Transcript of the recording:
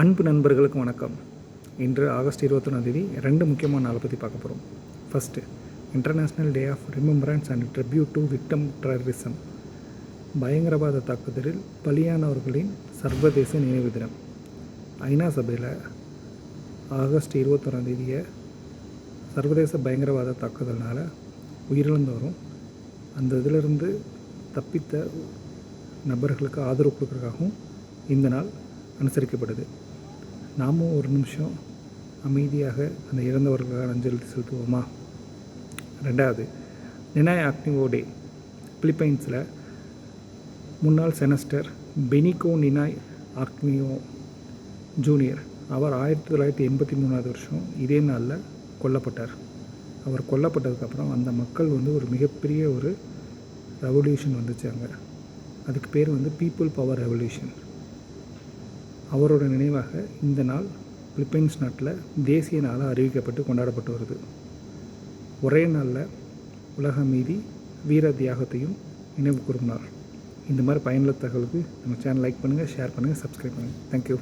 அன்பு நண்பர்களுக்கு வணக்கம். இன்று ஆகஸ்ட் 21 2 முக்கியமான நாளை பற்றி பார்க்க போகிறோம். First, international day of remembrance and tribute to victim terrorism. பயங்கரவாத தாக்குதலில் பலியானவர்களின் சர்வதேச நினைவு தினம். ஐநா சபையில் ஆகஸ்ட் 21 சர்வதேச பயங்கரவாத தாக்குதல்னால் உயிரிழந்தவரும் அந்த இதிலிருந்து தப்பித்த நபர்களுக்கு ஆதரவு கொடுக்குறதுக்காகவும் இந்த நாள் அனுசரிக்கப்படுது. நாமும் ஒரு நிமிஷம் அமைதியாக அந்த இறந்தவர்களுக்காக அஞ்சலி செலுத்துவோமா? ரெண்டாவது, நினாய் அக்னிவோ டே. பிலிப்பைன்ஸில் முன்னாள் செனஸ்டர் பெனிகோ நினாய் அக்னியோ ஜூனியர் அவர் 1983 இதே நாளில் கொல்லப்பட்டார். அவர் கொல்லப்பட்டதுக்கப்புறம் அந்த மக்கள் ஒரு மிகப்பெரிய ஒரு ரெவல்யூஷன் வந்துச்சு அங்கே. அதுக்கு பேர் பீப்புள் பவர் ரெவல்யூஷன். அவரோட நினைவாக இந்த நாள் பிலிப்பைன்ஸ் நாட்டில் தேசிய நாளாக அறிவிக்கப்பட்டு கொண்டாடப்பட்டு வருது. ஒரே நாளில் உலக அமைதி வீர தியாகத்தையும் நினைவு கூறும் நாள். இந்த மாதிரி பயனுள்ள தகவலுக்கு நம்ம சேனல் லைக் பண்ணுங்கள், ஷேர் பண்ணுங்கள், சப்ஸ்கிரைப் பண்ணுங்கள். தேங்க்யூ.